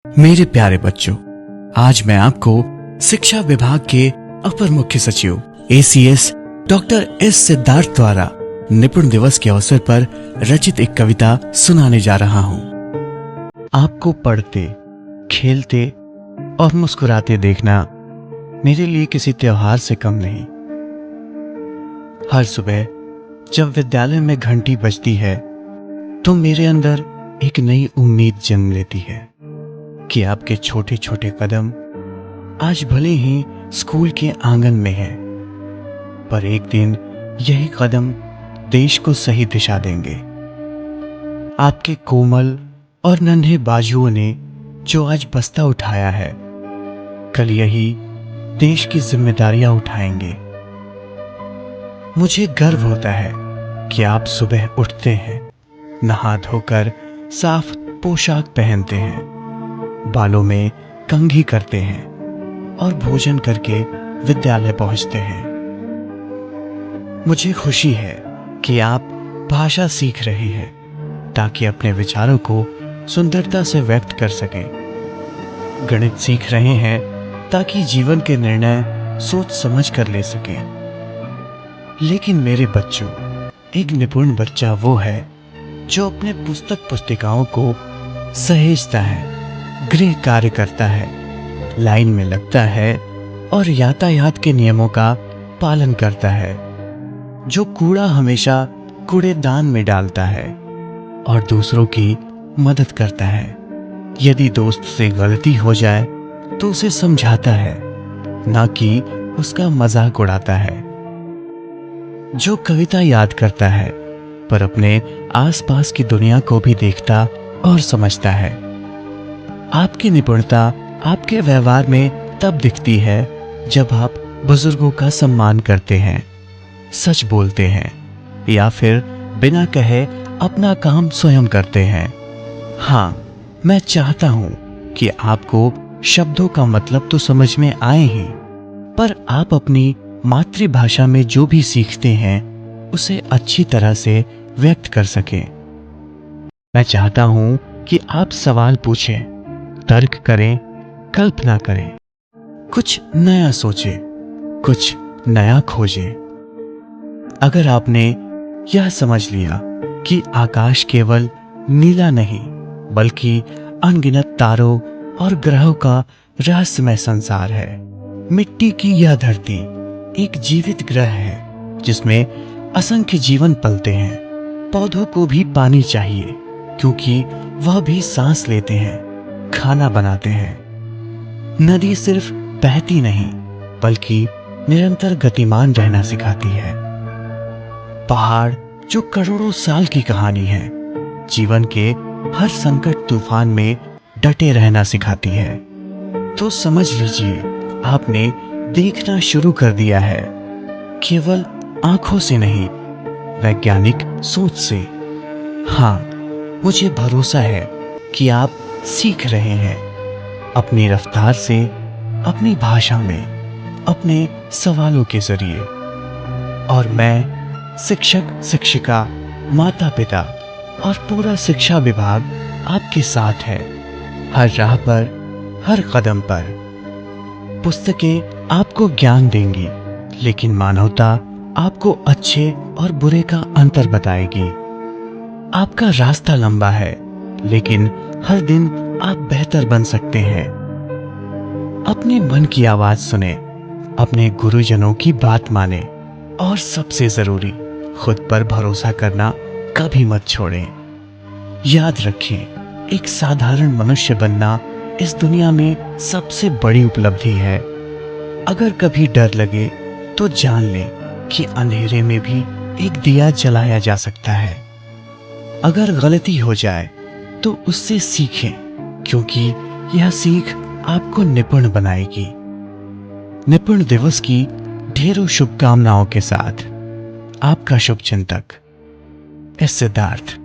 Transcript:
मेरे प्यारे बच्चों, आज मैं आपको शिक्षा विभाग के अपर मुख्य सचिव एसीएस डॉक्टर एस सिद्धार्थ द्वारा निपुण दिवस के अवसर पर रचित एक कविता सुनाने जा रहा हूँ। आपको पढ़ते, खेलते और मुस्कुराते देखना मेरे लिए किसी त्योहार से कम नहीं। हर सुबह जब विद्यालय में घंटी बजती है तो मेरे अंदर एक नई उम्मीद जन्म लेती है कि आपके छोटे छोटे कदम आज भले ही स्कूल के आंगन में हैं, पर एक दिन यही कदम देश को सही दिशा देंगे। आपके कोमल और नन्हे बाजुओं ने जो आज बस्ता उठाया है, कल यही देश की जिम्मेदारियां उठाएंगे। मुझे गर्व होता है कि आप सुबह उठते हैं, नहा धोकर साफ पोशाक पहनते हैं, बालों में कंघी करते हैं और भोजन करके विद्यालय पहुंचते हैं। मुझे खुशी है कि आप भाषा सीख रहे हैं ताकि अपने विचारों को सुंदरता से व्यक्त कर सकें। गणित सीख रहे हैं ताकि जीवन के निर्णय सोच समझ कर ले सकें। लेकिन मेरे बच्चों, एक निपुण बच्चा वो है जो अपने पुस्तक पुस्तिकाओं को सहेजता है, गृह कार्य करता है, लाइन में लगता है और यातायात के नियमों का पालन करता है, जो कूड़ा हमेशा कूड़ेदान में डालता है और दूसरों की मदद करता है। यदि दोस्त से गलती हो जाए तो उसे समझाता है, ना कि उसका मजाक उड़ाता है, जो कविता याद करता है पर अपने आसपास की दुनिया को भी देखता और समझता है। आपकी निपुणता आपके व्यवहार में तब दिखती है जब आप बुजुर्गों का सम्मान करते हैं, सच बोलते हैं या फिर बिना कहे अपना काम स्वयं करते हैं। हाँ, मैं चाहता हूं कि आपको शब्दों का मतलब तो समझ में आए ही, पर आप अपनी मातृभाषा में जो भी सीखते हैं उसे अच्छी तरह से व्यक्त कर सकें। मैं चाहता हूं कि आप सवाल पूछें, तर्क करें, कल्पना करें, कुछ नया सोचें, कुछ नया खोजें। अगर आपने यह समझ लिया कि आकाश केवल नीला नहीं बल्कि अनगिनत तारों और ग्रहों का रहस्यमय संसार है, मिट्टी की यह धरती एक जीवित ग्रह है जिसमें असंख्य जीवन पलते हैं। पौधों को भी पानी चाहिए क्योंकि वह भी सांस लेते हैं, खाना बनाते हैं। नदी सिर्फ बहती नहीं बल्कि निरंतर गतिमान रहना सिखाती है। पहाड़ जो करोड़ों साल की कहानी है, जीवन के हर संकट तूफान में डटे रहना सिखाती है। तो समझ लीजिए, आपने देखना शुरू कर दिया है, केवल आंखों से नहीं, वैज्ञानिक सोच से। हाँ, मुझे भरोसा है कि आप सीख रहे हैं, अपनी रफ्तार से, अपनी भाषा में, अपने सवालों के जरिए। और मैं, शिक्षक, शिक्षिका, माता पिता और पूरा शिक्षा विभाग आपके साथ है, हर राह पर, हर कदम पर। पुस्तकें आपको ज्ञान देंगी, लेकिन मानवता आपको अच्छे और बुरे का अंतर बताएगी। आपका रास्ता लंबा है, लेकिन हर दिन आप बेहतर बन सकते हैं। अपने मन की आवाज सुने, अपने गुरुजनों की बात माने और सबसे जरूरी, खुद पर भरोसा करना कभी मत छोड़ें। याद रखें, एक साधारण मनुष्य बनना इस दुनिया में सबसे बड़ी उपलब्धि है। अगर कभी डर लगे तो जान लें कि अंधेरे में भी एक दिया जलाया जा सकता है। अगर गलती हो जाए तो उससे सीखें, क्योंकि यह सीख आपको निपुण बनाएगी। निपुण दिवस की ढेरों शुभकामनाओं के साथ आपका शुभचिंतक एस सिद्धार्थ।